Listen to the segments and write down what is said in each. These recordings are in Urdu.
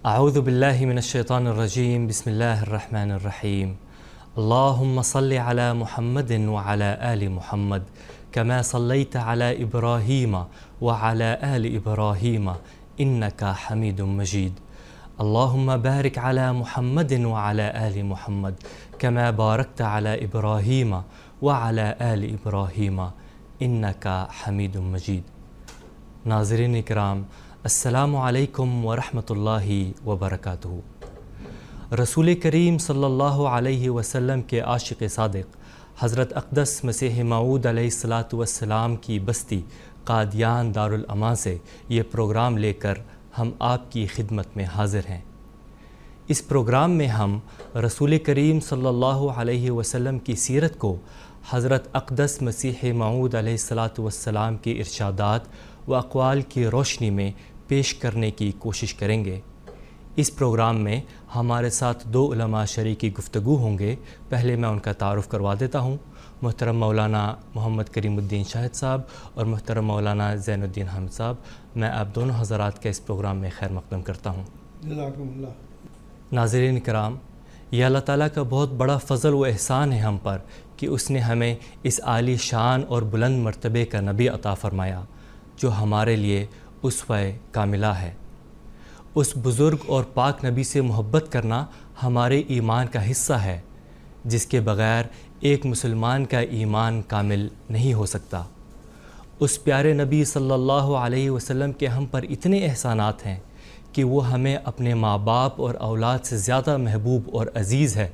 اعوذ باللہ من الشیطان الرجیم بسم اللہ الرحمن الرحیم اللہم صل علی محمد وعلی آل محمد کما صلیت علی ابراہیم وعلی آل ابراہیم انکا حمید مجید اللہم بارک علی محمد وعلی آل محمد کما بارکت علی ابراہیم وعلی آل ابراہیم انکا حمید مجید۔ ناظرین اکرام، السلام علیکم ورحمۃ اللہ وبرکاتہ۔ رسول کریم صلی اللہ علیہ وسلم کے عاشق صادق حضرت اقدس مسیح موعود علیہ السلام کی بستی قادیان دارالاماں سے یہ پروگرام لے کر ہم آپ کی خدمت میں حاضر ہیں۔ اس پروگرام میں ہم رسول کریم صلی اللہ علیہ وسلم کی سیرت کو حضرت اقدس مسیح موعود علیہ السلام کے ارشادات و اقوال کی روشنی میں پیش کرنے کی کوشش کریں گے۔ اس پروگرام میں ہمارے ساتھ دو علماء شریکی گفتگو ہوں گے۔ پہلے میں ان کا تعارف کروا دیتا ہوں۔ محترم مولانا محمد کریم الدین شاہد صاحب اور محترم مولانا زین الدین حامد صاحب، میں آپ دونوں حضرات کا اس پروگرام میں خیر مقدم کرتا ہوں۔ جزاکم اللہ۔ ناظرین کرام، یہ اللہ تعالیٰ کا بہت بڑا فضل و احسان ہے ہم پر کہ اس نے ہمیں اس عالی شان اور بلند مرتبے کا نبی عطا فرمایا جو ہمارے لیے اسوہ کاملہ ہے۔ اس بزرگ اور پاک نبی سے محبت کرنا ہمارے ایمان کا حصہ ہے، جس کے بغیر ایک مسلمان کا ایمان کامل نہیں ہو سکتا۔ اس پیارے نبی صلی اللہ علیہ وسلم کے ہم پر اتنے احسانات ہیں کہ وہ ہمیں اپنے ماں باپ اور اولاد سے زیادہ محبوب اور عزیز ہے،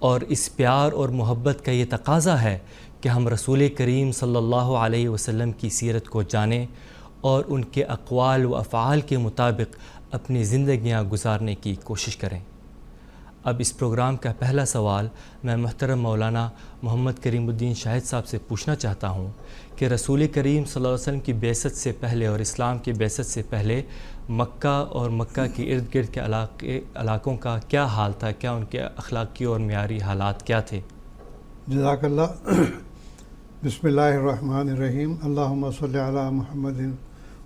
اور اس پیار اور محبت کا یہ تقاضا ہے کہ ہم رسول کریم صلی اللہ علیہ وسلم کی سیرت کو جانیں اور ان کے اقوال و افعال کے مطابق اپنی زندگیاں گزارنے کی کوشش کریں۔ اب اس پروگرام کا پہلا سوال میں محترم مولانا محمد کریم الدین شاہد صاحب سے پوچھنا چاہتا ہوں کہ رسول کریم صلی اللہ علیہ وسلم کی بعثت سے پہلے اور اسلام کی بعثت سے پہلے مکہ اور مکہ کے ارد گرد کے علاقوں کا کیا حال تھا؟ کیا ان کے اخلاقی اور معیاری حالات کیا تھے؟ جزاک اللہ۔ بسم اللہ الرحمن الرحیم۔ اللہم صلی علی محمد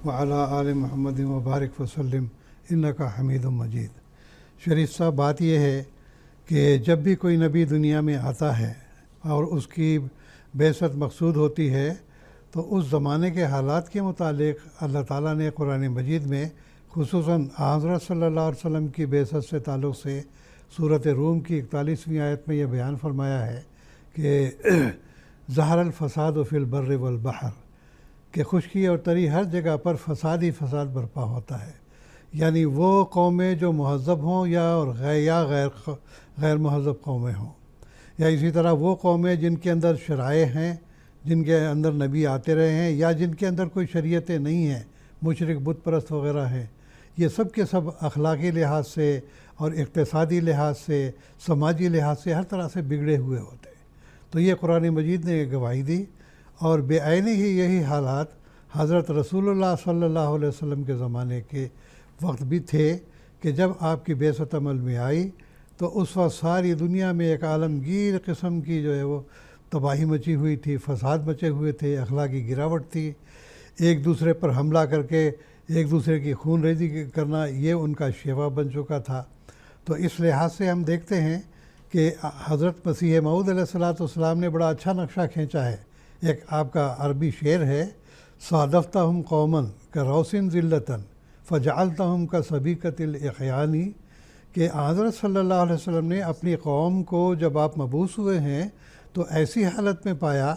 وعلی آل محمد وبارک وسلم انکا حمید مجید۔ شریف صاحب، بات یہ ہے کہ جب بھی کوئی نبی دنیا میں آتا ہے اور اس کی بعثت مقصود ہوتی ہے تو اس زمانے کے حالات کے متعلق اللہ تعالیٰ نے قرآن مجید میں خصوصاً حضرت صلی اللہ علیہ وسلم کی بعثت سے تعلق سے سورۃ روم کی 41ویں آیت میں یہ بیان فرمایا ہے کہ ظہر الفساد فی البر والبحر، کہ خشکی اور تری ہر جگہ پر فساد ہی فساد برپا ہوتا ہے۔ یعنی وہ قومیں جو مہذب ہوں یا غیر مہذب قومیں ہوں، یا اسی طرح وہ قومیں جن کے اندر شرائع ہیں، جن کے اندر نبی آتے رہے ہیں، یا جن کے اندر کوئی شریعتیں نہیں ہیں، مشرک بت پرست وغیرہ ہیں، یہ سب کے سب اخلاقی لحاظ سے اور اقتصادی لحاظ سے، سماجی لحاظ سے ہر طرح سے بگڑے ہوئے ہوتے ہیں۔ تو یہ قرآن مجید نے گواہی دی، اور بے عینی ہی یہی حالات حضرت رسول اللہ صلی اللہ علیہ وسلم کے زمانے کے وقت بھی تھے کہ جب آپ کی بعثت عمل میں آئی تو اس وقت ساری دنیا میں ایک عالمگیر قسم کی جو ہے وہ تباہی مچی ہوئی تھی، فساد مچے ہوئے تھے، اخلاقی گراوٹ تھی، ایک دوسرے پر حملہ کر کے ایک دوسرے کی خون ریزی کرنا یہ ان کا شیوا بن چکا تھا۔ تو اس لحاظ سے ہم دیکھتے ہیں کہ حضرت مسیح موعود علیہ السلام نے بڑا اچھا نقشہ کھینچا ہے۔ ایک آپ کا عربی شعر ہے، صادفتہم قوماً کروسن ذلتاً فجعلتہم کصبیکۃ الاخیانی، کہ حضرت صلی اللہ علیہ وسلم نے اپنی قوم کو جب آپ مبعوث ہوئے ہیں تو ایسی حالت میں پایا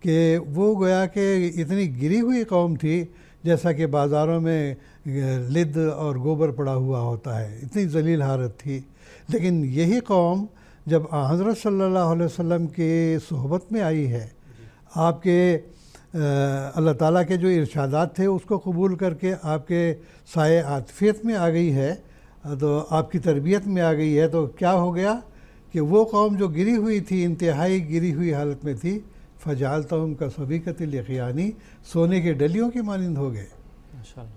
کہ وہ گویا کہ اتنی گری ہوئی قوم تھی جیسا کہ بازاروں میں لد اور گوبر پڑا ہوا ہوتا ہے، اتنی ذلیل حالت تھی۔ لیکن یہی قوم جب حضرت صلی اللہ علیہ وسلم کی صحبت میں آئی ہے، آپ کے اللہ تعالیٰ کے جو ارشادات تھے اس کو قبول کر کے آپ کے سائے عاطفیت میں آ گئی ہے، تو آپ کی تربیت میں آ گئی ہے، تو کیا ہو گیا کہ وہ قوم جو گری ہوئی تھی، انتہائی گری ہوئی حالت میں تھی، فجعلتہم کصبیکۃ الاخیانی، سونے کے ڈلیوں کی مانند ہو گئے۔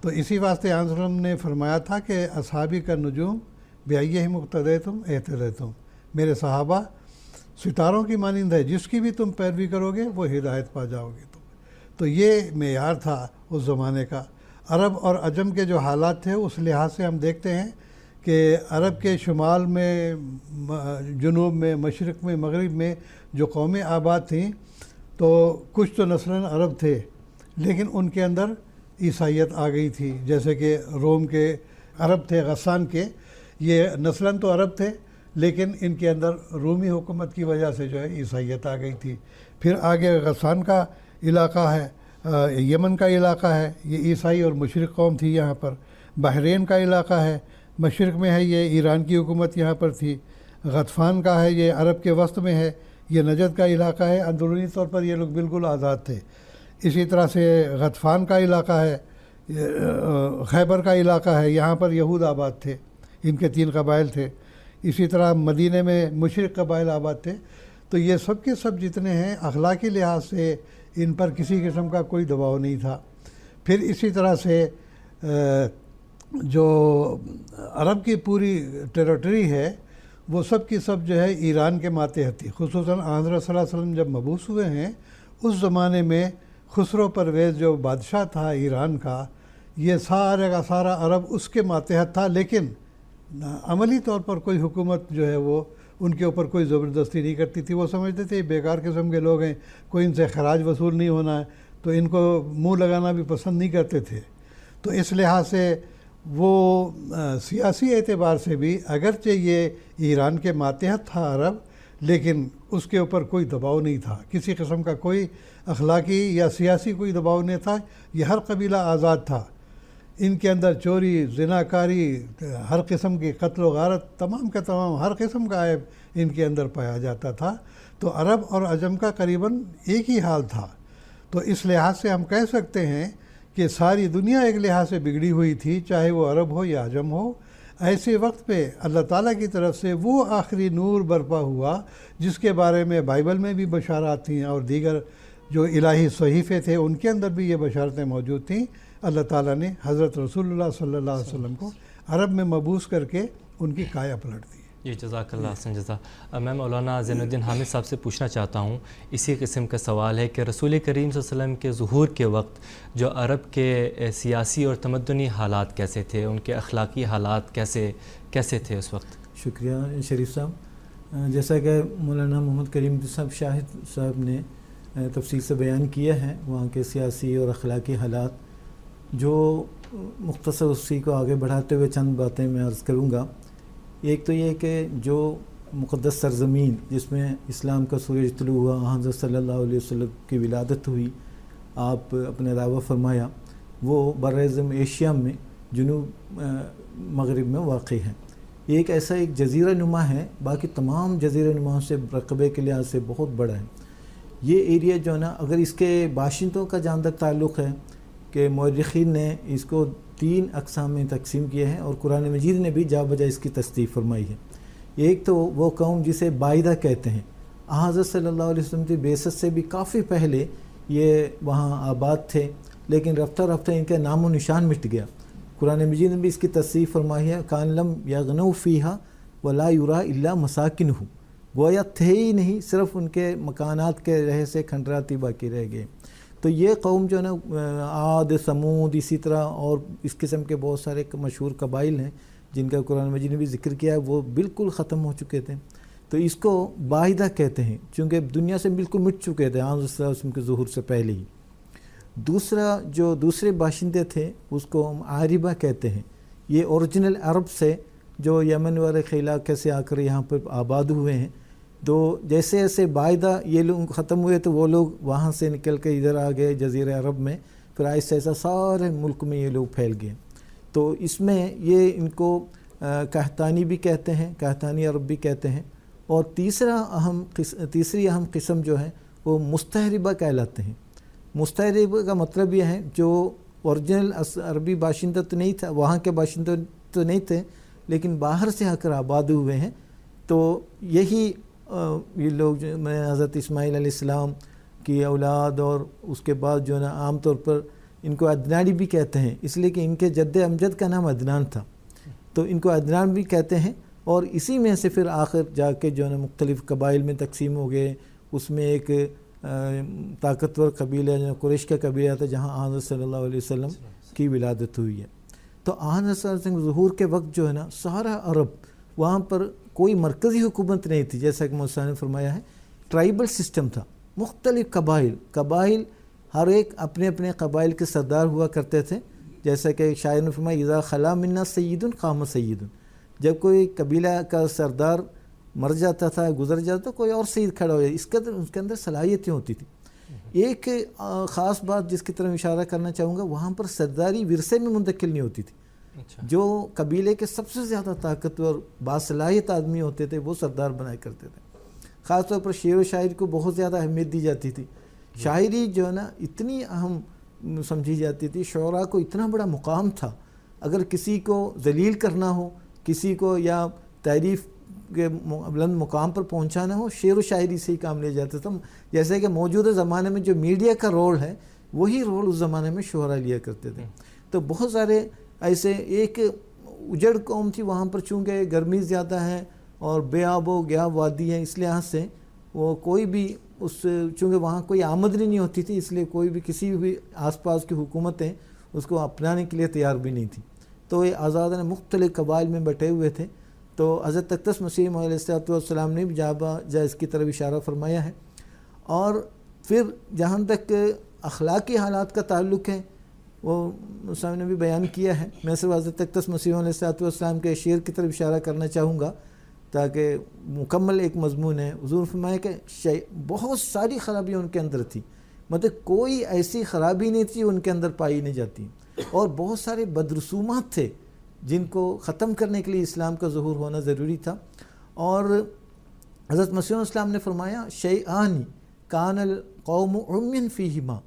تو اسی واسطے آن وسلم نے فرمایا تھا کہ اصحابی کا نجوم بأیہم اقتدیتم اہتدیتم، میرے صحابہ ستاروں کی مانند ہے، جس کی بھی تم پیروی کرو گے وہ ہدایت پا جاؤ گے تم۔ تو یہ معیار تھا اس زمانے کا۔ عرب اور عجم کے جو حالات تھے اس لحاظ سے ہم دیکھتے ہیں کہ عرب کے شمال میں، جنوب میں، مشرق میں، مغرب میں جو قومیں آباد تھیں تو کچھ تو نسلاً عرب تھے، لیکن ان کے اندر عیسائیت آ گئی تھی. جیسے کہ روم کے عرب تھے، غسان کے، یہ نسلاً تو عرب تھے لیکن ان کے اندر رومی حکومت کی وجہ سے جو ہے عیسائیت آ گئی تھی. پھر آگے غسان کا علاقہ ہے، یمن کا علاقہ ہے، یہ عیسائی اور مشرق قوم تھی یہاں پر. بحرین کا علاقہ ہے، مشرق میں ہے، یہ ایران کی حکومت یہاں پر تھی. غطفان کا ہے، یہ عرب کے وسط میں ہے، یہ نجد کا علاقہ ہے. اندرونی طور پر یہ لوگ بالکل آزاد تھے. اسی طرح سے غطفان کا علاقہ ہے، خیبر کا علاقہ ہے، یہاں پر یہود آباد تھے، ان کے 3 قبائل تھے. اسی طرح مدینہ میں مشرق قبائل آباد تھے. تو یہ سب کے سب جتنے ہیں اخلاقی لحاظ سے ان پر کسی قسم کا کوئی دباؤ نہیں تھا. پھر اسی طرح سے جو عرب کی پوری ٹیریٹری ہے وہ سب کی سب جو ہے ایران کے ماتحت تھی. خصوصاً حضرت صلی اللہ علیہ وسلم جب مبعوث ہوئے ہیں اس زمانے میں خسرو پرویز جو بادشاہ تھا ایران کا، یہ سارے کا سارا عرب اس کے ماتحت تھا، لیکن عملی طور پر کوئی حکومت جو ہے وہ ان کے اوپر کوئی زبردستی نہیں کرتی تھی. وہ سمجھتے تھے بیکار قسم کے لوگ ہیں، کوئی ان سے خراج وصول نہیں ہونا ہے، تو ان کو منہ لگانا بھی پسند نہیں کرتے تھے. تو اس لحاظ سے وہ سیاسی اعتبار سے بھی اگرچہ یہ ایران کے ماتحت تھا عرب، لیکن اس کے اوپر کوئی دباؤ نہیں تھا، کسی قسم کا کوئی اخلاقی یا سیاسی کوئی دباؤ نہیں تھا. یہ ہر قبیلہ آزاد تھا. ان کے اندر چوری، زناکاری، ہر قسم کی قتل و غارت، تمام کا تمام ہر قسم کا عیب ان کے اندر پایا جاتا تھا. تو عرب اور عجم کا قریباً ایک ہی حال تھا. تو اس لحاظ سے ہم کہہ سکتے ہیں کہ ساری دنیا ایک لحاظ سے بگڑی ہوئی تھی، چاہے وہ عرب ہو یا عجم ہو. ایسے وقت پہ اللہ تعالیٰ کی طرف سے وہ آخری نور برپا ہوا جس کے بارے میں بائبل میں بھی بشارات تھیں اور دیگر جو الہی صحیفے تھے ان کے اندر بھی یہ بشارتیں موجود تھیں. اللہ تعالیٰ نے حضرت رسول اللہ صلی اللہ علیہ وسلم کو عرب میں مبعوث کر کے ان کی کایا پلٹ دی. جی جزاک اللہ حسن جزا. میں مولانا زین الدین حامد صاحب سے پوچھنا چاہتا ہوں، اسی قسم کا سوال ہے کہ رسول کریم صلی اللہ علیہ وسلم کے ظہور کے وقت جو عرب کے سیاسی اور تمدنی حالات کیسے تھے، ان کے اخلاقی حالات کیسے تھے اس وقت؟ شکریہ شریف صاحب. جیسا کہ مولانا محمد کریم صاحب شاہد صاحب نے تفصیل سے بیان کیا ہے وہاں کے سیاسی اور اخلاقی حالات، جو مختصر اسی کو آگے بڑھاتے ہوئے چند باتیں میں عرض کروں گا. ایک تو یہ کہ جو مقدس سرزمین جس میں اسلام کا سورج طلوع ہوا، حضرت صلی اللہ علیہ وسلم کی ولادت ہوئی، آپ اپنے دعویٰ فرمایا، وہ براعظم ایشیا میں جنوب مغرب میں واقع ہے. ایک ایسا ایک جزیرہ نما ہے، باقی تمام جزیرہ نما سے رقبے کے لحاظ سے بہت بڑا ہے. یہ ایریا جو ہے نا، اگر اس کے باشندوں کا جہاں تک تعلق ہے کہ مورخین نے اس کو 3 اقسام میں تقسیم کیے ہیں اور قرآن مجید نے بھی جا بجا اس کی تصدیق فرمائی ہے. ایک تو وہ قوم جسے بائدہ کہتے ہیں، حضرت صلی اللہ علیہ وسلم کی بعثت سے بھی کافی پہلے یہ وہاں آباد تھے، لیکن رفتہ رفتہ ان کا نام و نشان مٹ گیا. قرآن مجید نے بھی اس کی تصدیق فرمائی ہے، کان لم یغنوا فیہا ولا یرا الا مساکنہ، گویا تھے ہی نہیں، صرف ان کے مکانات کے رہے سے کھنڈراتی باقی رہ گئے. تو یہ قوم جو ہے نا، عاد، ثمود، اسی طرح اور اس قسم کے بہت سارے مشہور قبائل ہیں جن کا قرآن مجید نے بھی ذکر کیا ہے، وہ بالکل ختم ہو چکے تھے. تو اس کو باہدہ کہتے ہیں چونکہ دنیا سے بالکل مٹ چکے تھے حضرت صلی اللہ علیہ وسلم کے ظہور سے پہلے ہی. دوسرا جو دوسرے باشندے تھے اس کو ہم عاربہ کہتے ہیں. یہ اوریجنل عرب سے جو یمن والے علاقے سے آ کر یہاں پر آباد ہوئے ہیں. تو جیسے جیسے باعدہ یہ لوگ ختم ہوئے تو وہ لوگ وہاں سے نکل کے ادھر آ گئے جزیرہ عرب میں، پھر ایسا ایسا سارے ملک میں یہ لوگ پھیل گئے. تو اس میں یہ ان کو قحطانی بھی کہتے ہیں، قحطانی عرب بھی کہتے ہیں. اور تیسری اہم قسم جو ہے وہ مستعربہ کہلاتے ہیں. مستعربہ کا مطلب یہ ہے جو اوریجنل عربی باشندہ تو نہیں تھا، وہاں کے باشندہ تو نہیں تھے، لیکن باہر سے آ کر آباد ہوئے ہیں. تو یہی یہ لوگ جو میں حضرت اسماعیل علیہ السلام کی اولاد، اور اس کے بعد جو ہے نا عام طور پر ان کو عدنانی بھی کہتے ہیں، اس لیے کہ ان کے جد امجد کا نام عدنان تھا، تو ان کو عدنان بھی کہتے ہیں. اور اسی میں سے پھر آخر جا کے جو ہے نا مختلف قبائل میں تقسیم ہو گئے. اس میں ایک طاقتور قبیلہ جو قریش کا قبیلہ تھا جہاں حضرت صلی اللہ علیہ وسلم کی ولادت ہوئی ہے. تو آن سنگ ظہور کے وقت جو ہے نا سارا عرب وہاں پر کوئی مرکزی حکومت نہیں تھی، جیسا کہ موسیٰ نے فرمایا ہے ٹرائبل سسٹم تھا، مختلف قبائل ہر ایک اپنے اپنے قبائل کے سردار ہوا کرتے تھے، جیسا کہ شاعر نے فرمایا اذا خلا منا سید قام سید، جب کوئی قبیلہ کا سردار مر جاتا تھا گزر جاتا تو کوئی اور سید کھڑا ہو جاتا، اس کے اندر صلاحیتیں ہوتی تھیں۔ ایک خاص بات جس کی طرف اشارہ کرنا چاہوں گا، وہاں پر سرداری ورثے میں منتقل نہیں ہوتی تھی، جو قبیلے کے سب سے زیادہ طاقتور باصلاحیت آدمی ہوتے تھے وہ سردار بنایا کرتے تھے۔ خاص طور پر شعر و شاعری کو بہت زیادہ اہمیت دی جاتی تھی، شاعری جو ہے نا اتنی اہم سمجھی جاتی تھی، شعراء کو اتنا بڑا مقام تھا، اگر کسی کو ذلیل کرنا ہو، کسی کو یا تعریف کے بلند مقام پر پہنچانا ہو، شعر و شاعری سے ہی کام لیا جاتا تھا۔ جیسے کہ موجودہ زمانے میں جو میڈیا کا رول ہے وہی رول اس زمانے میں شعراء لیا کرتے تھے۔ تو بہت سارے ایسے، ایک اجڑ قوم تھی وہاں پر، چونکہ گرمی زیادہ ہے اور بے آب و گیا وادی ہے، اس لحاظ سے وہ کوئی بھی چونکہ وہاں کوئی آمدنی نہیں ہوتی تھی، اس لیے کوئی بھی کسی بھی آس پاس کی حکومتیں اس کو اپنانے کے لیے تیار بھی نہیں تھیں۔ تو یہ آزادانہ مختلف قبائل میں بٹے ہوئے تھے۔ تو حضرت اقدس مسیح موعود علیہ السلام نے بھی جا اس کی طرف اشارہ فرمایا ہے۔ اور پھر جہاں تک اخلاقی حالات کا تعلق ہے وہ صاحب نے بھی بیان کیا ہے، میں صرف حضرت اقدس مسیح علیہ السلام کے شعر کی طرف اشارہ کرنا چاہوں گا تاکہ مکمل ایک مضمون ہے۔ حضور فرمایا کہ بہت ساری خرابیاں ان کے اندر تھی، مطلب کوئی ایسی خرابی نہیں تھی ان کے اندر پائی نہیں جاتی، اور بہت سارے بدرسومات تھے جن کو ختم کرنے کے لیے اسلام کا ظہور ہونا ضروری تھا۔ اور حضرت مسیح علیہ السلام نے فرمایا شیئان کان القوم عمیا فیہما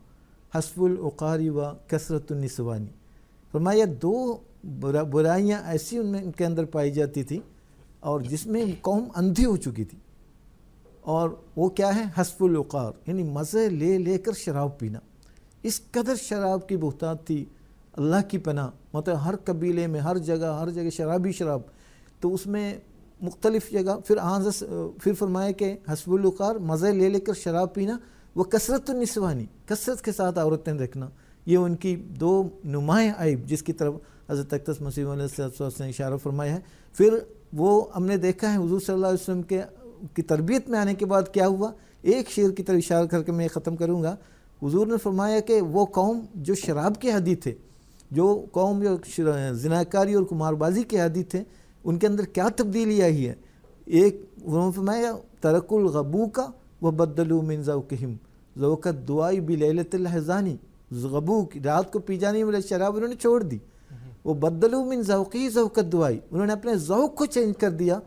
حسب العقار و کثرت النسوان، فرمایا دو برائیاں ایسی ان کے اندر پائی جاتی تھی اور جس میں قوم اندھی ہو چکی تھی، اور وہ کیا ہے؟ حسب العقار، یعنی مزے لے لے کر شراب پینا۔ اس قدر شراب کی بہتات تھی، اللہ کی پناہ، مطلب ہر قبیلے میں ہر جگہ شرابی شراب۔ تو اس میں مختلف جگہ پھر فرمایا کہ حسب العقار، مزے لے لے کر شراب پینا، وہ کثرت النسوانی، کثرت کے ساتھ عورتیں دیکھنا، یہ ان کی دو نمایاں عیب جس کی طرف حضرت اقدس مسیح علیہ السلام نے اشارہ فرمایا ہے۔ پھر وہ ہم نے دیکھا ہے حضور صلی اللہ علیہ وسلم کی تربیت میں آنے کے بعد کیا ہوا، ایک شعر کی طرف اشارہ کر کے میں ختم کروں گا۔ حضور نے فرمایا کہ وہ قوم جو شراب کے عادی تھے، جو قوم جو زناکاری اور قمار بازی کے عادی تھے، ان کے اندر کیا تبدیلی آئی ہے۔ ایک انہوں نے فرمایا ترک الغبو کا وبدلوا من ذوقہم ذوق الدعاء بلیلۃ الاحزان، غبو کی رات کو پی جانے والی شراب انہوں نے چھوڑ دی، وہ بدلوا من ذوقہ ذوق الدعاء، انہوں نے اپنے ذوق کو چینج کر دیا،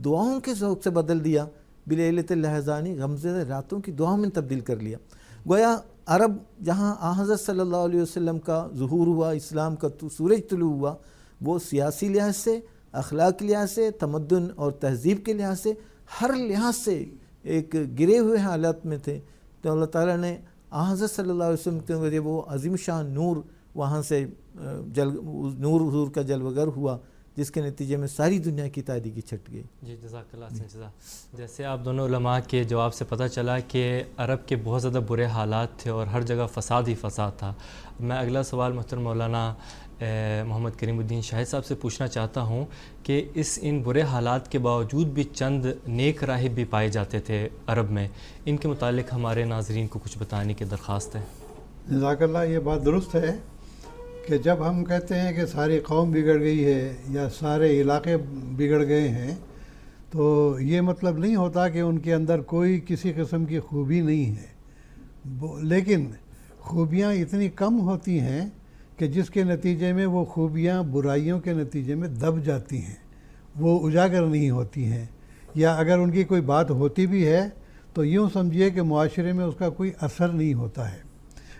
دعاؤں کے ذوق سے بدل دیا، بلیلۃ الاحزان، غمزدہ راتوں کی دعاؤں میں تبدیل کر لیا۔ گویا عرب جہاں حضرت صلی اللہ علیہ وسلم کا ظہور ہوا، اسلام کا سورج طلوع ہوا، وہ سیاسی لحاظ سے، اخلاق کے لحاظ سے، تمدن اور تہذیب کے لحاظ سے، ہر لحاظ سے ایک گرے ہوئے حالات میں تھے۔ تو اللہ تعالیٰ نے حضرت صلی اللہ علیہ وسلم کے ذریعے وہ عظیم شان نور وہاں سے نور حضور کا جلوگر ہوا، جس کے نتیجے میں ساری دنیا کی تاریکی چھٹ گئی۔ جی جزاک اللہ خیر۔ جیسے آپ دونوں علماء کے جواب سے پتہ چلا کہ عرب کے بہت زیادہ برے حالات تھے اور ہر جگہ فساد ہی فساد تھا۔ میں اگلا سوال محترم مولانا محمد کریم الدین شاہد صاحب سے پوچھنا چاہتا ہوں کہ ان برے حالات کے باوجود بھی چند نیک راہب بھی پائے جاتے تھے عرب میں، ان کے متعلق ہمارے ناظرین کو کچھ بتانے کی درخواست ہے۔ جزاک اللہ، یہ بات درست ہے کہ جب ہم کہتے ہیں کہ ساری قوم بگڑ گئی ہے یا سارے علاقے بگڑ گئے ہیں، تو یہ مطلب نہیں ہوتا کہ ان کے اندر کوئی کسی قسم کی خوبی نہیں ہے، لیکن خوبیاں اتنی کم ہوتی ہیں کہ جس کے نتیجے میں وہ خوبیاں برائیوں کے نتیجے میں دب جاتی ہیں، وہ اجاگر نہیں ہوتی ہیں، یا اگر ان کی کوئی بات ہوتی بھی ہے تو یوں سمجھیے کہ معاشرے میں اس کا کوئی اثر نہیں ہوتا ہے۔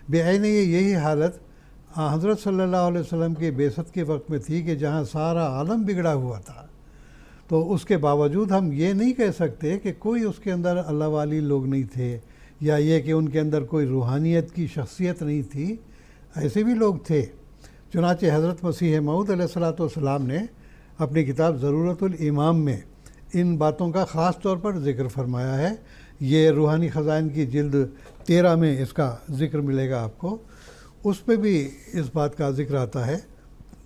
بعین یہی حالت حضرت صلی اللہ علیہ وسلم کی بعثت کے وقت میں تھی کہ جہاں سارا عالم بگڑا ہوا تھا، تو اس کے باوجود ہم یہ نہیں کہہ سکتے کہ کوئی اس کے اندر اللہ والی لوگ نہیں تھے، یا یہ کہ ان کے اندر کوئی روحانیت کی شخصیت نہیں تھی، ایسے بھی لوگ تھے۔ چنانچہ حضرت مسیح موعود علیہ السلام نے اپنی کتاب ضرورت الامام میں ان باتوں کا خاص طور پر ذکر فرمایا ہے۔ یہ روحانی خزائن کی جلد 13 میں اس کا ذکر ملے گا آپ کو، اس پہ بھی اس بات کا ذکر آتا ہے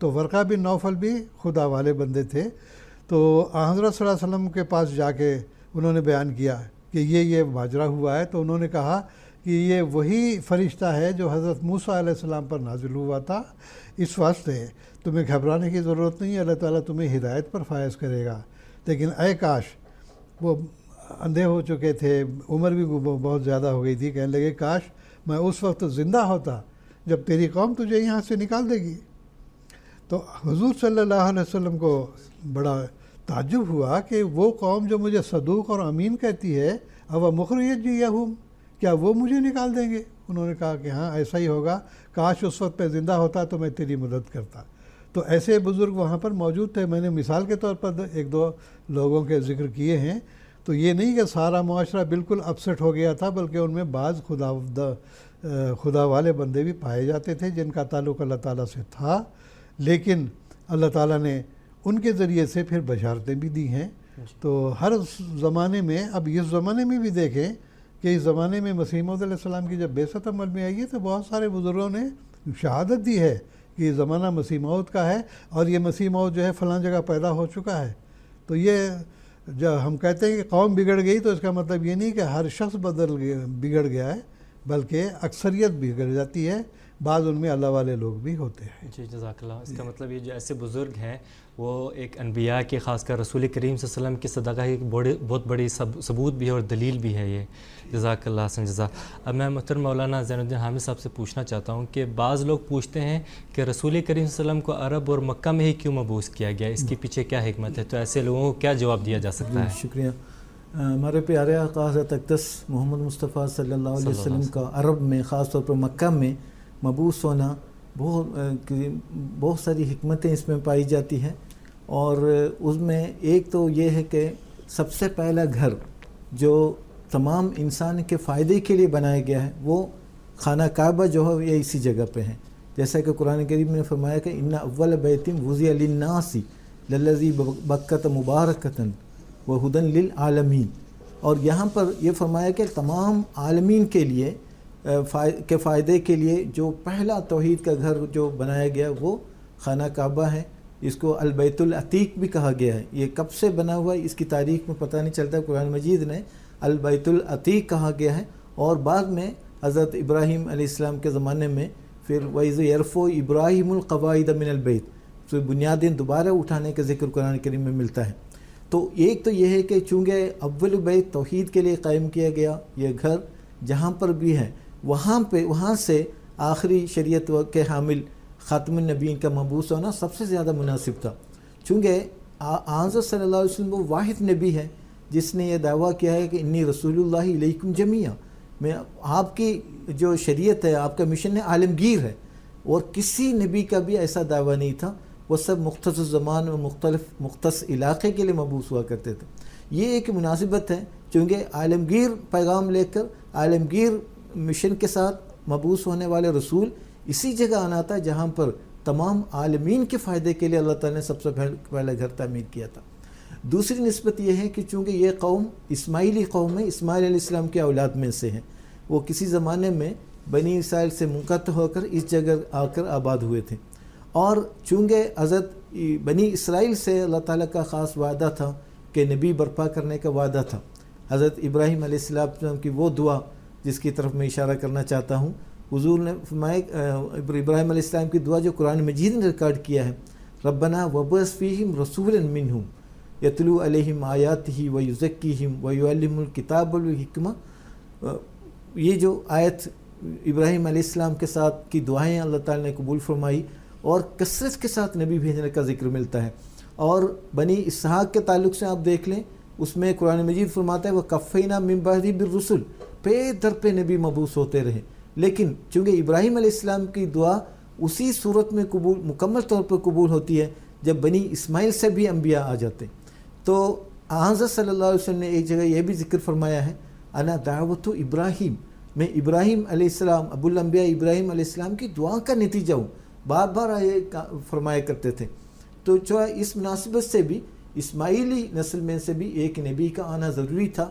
تو ورقہ بن نوفل بھی خدا والے بندے تھے. تو حضرت صلی اللہ علیہ وسلم کے پاس جا کے انہوں نے بیان کیا کہ یہ ماجرا ہوا ہے. تو انہوں نے کہا کہ یہ وہی فرشتہ ہے جو حضرت موسیٰ علیہ السلام پر نازل ہوا تھا، اس واسطے تمہیں گھبرانے کی ضرورت نہیں ہے، اللہ تعالیٰ تمہیں ہدایت پر فائز کرے گا. لیکن اے کاش، وہ اندھے ہو چکے تھے، عمر بھی بہت زیادہ ہو گئی تھی، کہنے لگے کاش میں اس وقت زندہ ہوتا جب تیری قوم تجھے یہاں سے نکال دے گی. تو حضور صلی اللہ علیہ وسلم کو بڑا تعجب ہوا کہ وہ قوم جو مجھے صدوق اور امین کہتی ہے، او مخرجیہم، کیا وہ مجھے نکال دیں گے؟ انہوں نے کہا کہ ہاں ایسا ہی ہوگا، کاش اس وقت پہ زندہ ہوتا تو میں تیری مدد کرتا. تو ایسے بزرگ وہاں پر موجود تھے. میں نے مثال کے طور پر ایک دو لوگوں کے ذکر کیے ہیں. تو یہ نہیں کہ سارا معاشرہ بالکل اپسٹ ہو گیا تھا، بلکہ ان میں بعض خدا والے بندے بھی پائے جاتے تھے جن کا تعلق اللہ تعالیٰ سے تھا، لیکن اللہ تعالیٰ نے ان کے ذریعے سے پھر بشارتیں بھی دی ہیں. تو ہر زمانے میں، اب اس زمانے میں بھی دیکھیں کہ اس زمانے میں مسیح موعود علیہ السلام کی جب بعثت عمل میں آئی ہے تو بہت سارے بزرگوں نے شہادت دی ہے کہ یہ زمانہ مسیح موعود کا ہے اور یہ مسیح موعود جو ہے فلاں جگہ پیدا ہو چکا ہے. تو یہ جب ہم کہتے ہیں کہ قوم بگڑ گئی تو اس کا مطلب یہ نہیں کہ ہر شخص بگڑ گیا ہے، بلکہ اکثریت بگڑ جاتی ہے، بعض ان میں اللہ والے لوگ بھی ہوتے ہیں. جی جزاک اللہ. اس کا مطلب یہ جو ایسے بزرگ ہیں وہ ایک انبیاء کے، خاص کر رسول کریم صلی اللہ علیہ وسلم کی صدقہ کی بہت بڑی ثبوت بھی ہے اور دلیل بھی ہے یہ. جزاک اللہ حسن جزا. اب میں محترم مولانا زین الدین حامد صاحب سے پوچھنا چاہتا ہوں کہ بعض لوگ پوچھتے ہیں کہ رسول کریم صلی اللہ علیہ وسلم کو عرب اور مکہ میں ہی کیوں مبعوث کیا گیا، اس کے پیچھے کیا حکمت ہے؟ تو ایسے لوگوں کو کیا جواب دیا جا سکتا ہے؟ شکریہ. ہمارے پیارے آقا حضرت اقدس محمد مصطفیٰ صلی اللہ علیہ وسلم کا عرب میں، خاص طور پر مکہ میں مبعوث ہونا، بہت ساری حکمتیں اس میں پائی جاتی ہیں. اور اس میں ایک تو یہ ہے کہ سب سے پہلا گھر جو تمام انسان کے فائدے کے لیے بنایا گیا ہے وہ خانہ کعبہ جو ہے یہ اسی جگہ پہ ہے. جیسا کہ قرآن کریم نے فرمایا کہ ان اول بیت وضع للناس للذی بکۃ مبارکۃ وہدی للعالمین. اور یہاں پر یہ فرمایا کہ تمام عالمین کے لیے کے فائدے کے لیے جو پہلا توحید کا گھر جو بنایا گیا وہ خانہ کعبہ ہے. اس کو البیت العتیق بھی کہا گیا ہے. یہ کب سے بنا ہوا ہے اس کی تاریخ میں پتہ نہیں چلتا. قرآن مجید نے البیت العتیق کہا گیا ہے. اور بعد میں حضرت ابراہیم علیہ السلام کے زمانے میں پھر وَإِذْ يَرْفَعُ إِبْرَاهِيمُ الْقَوَاعِدَ مِنَ الْبَيْتِ، تو بنیادیں دوبارہ اٹھانے کا ذکر قرآن کریم میں ملتا ہے. تو ایک تو یہ ہے کہ چونکہ اول بیت توحید کے لیے قائم کیا گیا، یہ گھر جہاں پر بھی ہے وہاں سے آخری شریعت کے حامل خاتم النبیین کا مبعوث ہونا سب سے زیادہ مناسب تھا. چونکہ حضرت صلی اللہ علیہ وسلم وہ واحد نبی ہے جس نے یہ دعویٰ کیا ہے کہ انی رسول اللہ علیکم جمیعا، میں آپ کی جو شریعت ہے، آپ کا مشن ہے عالمگیر ہے. اور کسی نبی کا بھی ایسا دعویٰ نہیں تھا. وہ سب مختص زمان و مختص علاقے کے لیے مبعوث ہوا کرتے تھے. یہ ایک مناسبت ہے چونکہ عالمگیر پیغام لے کر عالمگیر مشن کے ساتھ مبعوث ہونے والے رسول اسی جگہ آنا تھا جہاں پر تمام عالمین کے فائدے کے لیے اللہ تعالیٰ نے سب سے پہلا گھر تعمیر کیا تھا. دوسری نسبت یہ ہے کہ چونکہ یہ قوم اسماعیلی قوم ہے، اسماعیل علیہ السلام کی اولاد میں سے ہیں. وہ کسی زمانے میں بنی اسرائیل سے منقطع ہو کر اس جگہ آ کر آباد ہوئے تھے. اور چونکہ حضرت بنی اسرائیل سے اللہ تعالیٰ کا خاص وعدہ تھا کہ نبی برپا کرنے کا وعدہ تھا. حضرت ابراہیم علیہ السلام کی وہ دعا جس کی طرف میں اشارہ کرنا چاہتا ہوں، حضور نے فرمایا ابراہیم علیہ السلام کی دعا جو قرآن مجید نے ریکارڈ کیا ہے، ربنا وبعث فیہم رسولا منہم یتلو علیہم آیاتہ ویزکیہم ویعلمہم الکتاب والحکمہ. یہ جو آیت ابراہیم علیہ السلام کے ساتھ کی دعائیں اللہ تعالیٰ نے قبول فرمائی اور کثرت کے ساتھ نبی بھیجنے کا ذکر ملتا ہے. اور بنی اسحاق کے تعلق سے آپ دیکھ لیں، اس میں قرآن مجید فرماتا ہے وَقَفَّيْنَا مِن بَعْدِهِ بِالرُّسُلِ، پہ در پہ نبی مبعوث ہوتے رہے. لیکن چونکہ ابراہیم علیہ السلام کی دعا اسی صورت میں مکمل طور پر قبول ہوتی ہے جب بنی اسماعیل سے بھی انبیاء آ جاتے. تو حضرت صلی اللہ علیہ وسلم نے ایک جگہ یہ بھی ذکر فرمایا ہے، انا دعوت ابراہیم، میں ابراہیم علیہ السلام ابو الانبیاء ابراہیم علیہ السلام کی دعا کا نتیجہ ہوں. بار بار یہ فرمایا کرتے تھے. تو جو اس مناسبت سے بھی اسماعیلی نسل میں سے بھی ایک نبی کا آنا ضروری تھا.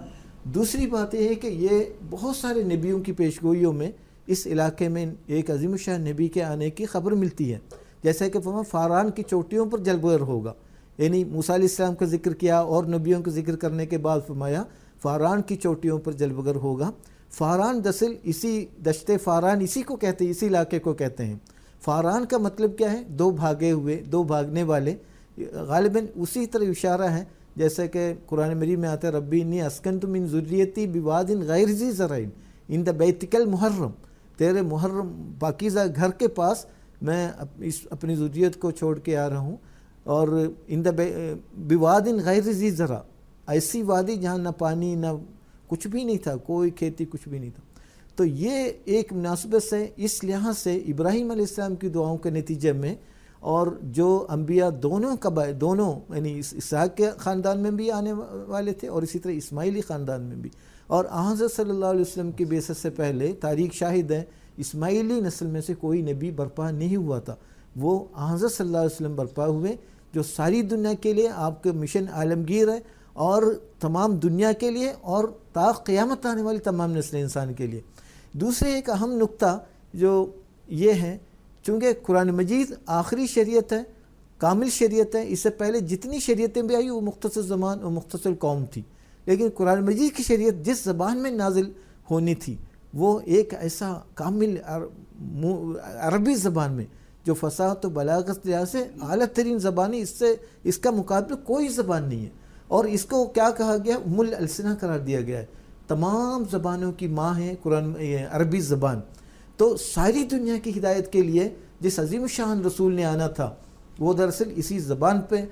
دوسری بات یہ ہے کہ یہ بہت سارے نبیوں کی پیشگوئیوں میں اس علاقے میں ایک عظیم الشان نبی کے آنے کی خبر ملتی ہے. جیسے کہ فرمایا فاران کی چوٹیوں پر جلوگر ہوگا، یعنی موسیٰ علیہ السلام کا ذکر کیا اور نبیوں کا ذکر کرنے کے بعد فرمایا فاران کی چوٹیوں پر جلوگر ہوگا۔ فاران دراصل اسی دشت فاران اسی کو کہتے ہیں، اسی علاقے کو کہتے ہیں۔ فاران کا مطلب کیا ہے؟ دو بھاگے ہوئے، دو بھاگنے والے، غالباً اسی طرح اشارہ ہے جیسے کہ قرآن مجید میں آتا ہے ربی انی اسکنت من ذریتی بواد غیر ذی زرع عند بیتک المحرم، تیرے محرم پاکیزہ گھر کے پاس میں اپنی ذریت کو چھوڑ کے آ رہا ہوں، اور بواد غیر ذی زرع، ایسی وادی جہاں نہ پانی نہ کچھ بھی نہیں تھا، کوئی کھیتی کچھ بھی نہیں تھا۔ تو یہ ایک مناسبت سے اس لحاظ سے ابراہیم علیہ السلام کی دعاؤں کے نتیجے میں، اور جو انبیاء دونوں یعنی اسحاق کے خاندان میں بھی آنے والے تھے اور اسی طرح اسماعیلی خاندان میں بھی، اور حضرت صلی اللہ علیہ وسلم کی بعثت سے پہلے تاریخ شاہد ہے اسماعیلی نسل میں سے کوئی نبی برپا نہیں ہوا تھا، وہ حضرت صلی اللہ علیہ وسلم برپا ہوئے جو ساری دنیا کے لیے آپ کے مشن عالمگیر ہے، اور تمام دنیا کے لیے اور تا قیامت آنے والی تمام نسل انسان کے لیے۔ دوسرے ایک اہم نقطہ جو یہ ہے، چونکہ قرآن مجید آخری شریعت ہے، کامل شریعت ہے، اس سے پہلے جتنی شریعتیں بھی آئی وہ مختصر زمان اور مختصر قوم تھی، لیکن قرآن مجید کی شریعت جس زبان میں نازل ہونی تھی وہ ایک ایسا کامل عربی زبان میں جو فصاحت و بلاغت لحاظ سے اعلیٰ ترین زبان ہے، اس کا مقابلہ کوئی زبان نہیں ہے، اور اس کو کیا کہا گیا؟ ام الالسنہ قرار دیا گیا ہے، تمام زبانوں کی ماں ہے قرآن عربی زبان۔ تو ساری دنیا کی ہدایت کے لیے جس عظیم الشان رسول نے آنا تھا وہ دراصل اسی زبان پہ،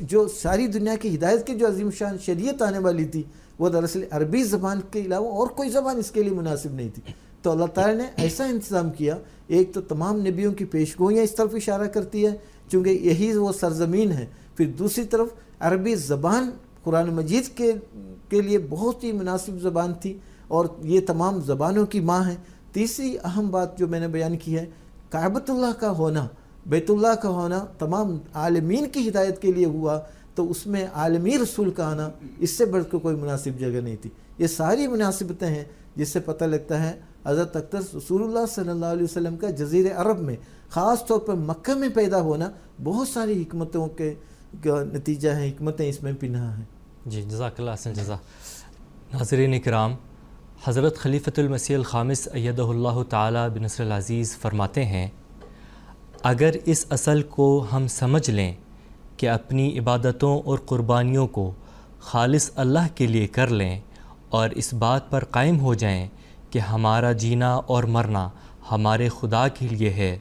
جو ساری دنیا کی ہدایت کی جو عظیم الشان شریعت آنے والی تھی وہ دراصل عربی زبان کے علاوہ اور کوئی زبان اس کے لیے مناسب نہیں تھی۔ تو اللہ تعالیٰ نے ایسا انتظام کیا، ایک تو تمام نبیوں کی پیشگوئیاں اس طرف اشارہ کرتی ہے چونکہ یہی وہ سرزمین ہے، پھر دوسری طرف عربی زبان قرآن مجید کے لیے بہت ہی مناسب زبان تھی، اور یہ تمام زبانوں کی ماں ہے۔ تیسری اہم بات جو میں نے بیان کی ہے، کعبۃ اللہ کا ہونا، بیت اللہ کا ہونا تمام عالمین کی ہدایت کے لیے ہوا، تو اس میں عالمی رسول کا آنا اس سے بڑھ کر کوئی مناسب جگہ نہیں تھی۔ یہ ساری مناسبتیں ہیں جس سے پتہ لگتا ہے حضرت اقدس رسول اللہ صلی اللہ علیہ وسلم کا جزیرہ عرب میں خاص طور پر مکہ میں پیدا ہونا بہت ساری حکمتوں کے نتیجہ ہے، حکمتیں اس میں پنہا ہیں۔ جی جزاک اللہ احسن جزا۔ ناظرین اکرام، حضرت خلیفۃ المسیح الخامس ایدہ اللہ تعالی بنصر العزیز فرماتے ہیں، اگر اس اصل کو ہم سمجھ لیں کہ اپنی عبادتوں اور قربانیوں کو خالص اللہ کے لیے کر لیں اور اس بات پر قائم ہو جائیں کہ ہمارا جینا اور مرنا ہمارے خدا کے لیے ہے،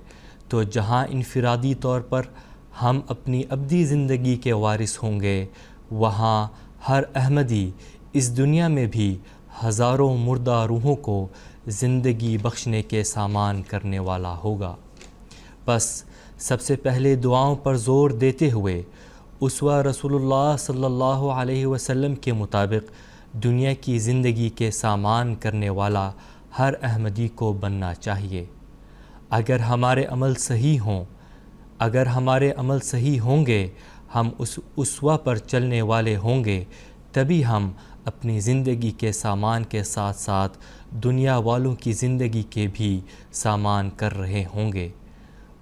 تو جہاں انفرادی طور پر ہم اپنی ابدی زندگی کے وارث ہوں گے، وہاں ہر احمدی اس دنیا میں بھی ہزاروں مردہ روحوں کو زندگی بخشنے کے سامان کرنے والا ہوگا۔ بس سب سے پہلے دعاؤں پر زور دیتے ہوئے اسوہ رسول اللہ صلی اللہ علیہ وسلم کے مطابق دنیا کی زندگی کے سامان کرنے والا ہر احمدی کو بننا چاہیے۔ اگر ہمارے عمل صحیح ہوں گے، ہم اس اسوہ پر چلنے والے ہوں گے، تبھی ہم اپنی زندگی کے سامان کے ساتھ ساتھ دنیا والوں کی زندگی کے بھی سامان کر رہے ہوں گے۔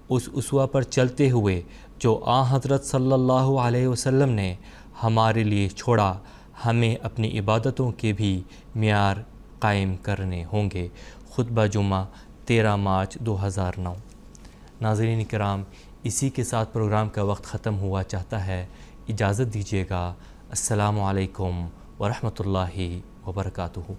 اس اسوہ پر چلتے ہوئے جو حضرت صلی اللہ علیہ وسلم نے ہمارے لیے چھوڑا، ہمیں اپنی عبادتوں کے بھی معیار قائم کرنے ہوں گے۔ خطبہ جمعہ 13 مارچ 2009۔ ناظرین کرام، اسی کے ساتھ پروگرام کا وقت ختم ہوا چاہتا ہے، اجازت دیجیے گا۔ السلام علیکم ورحمۃ اللہ وبرکاتہ۔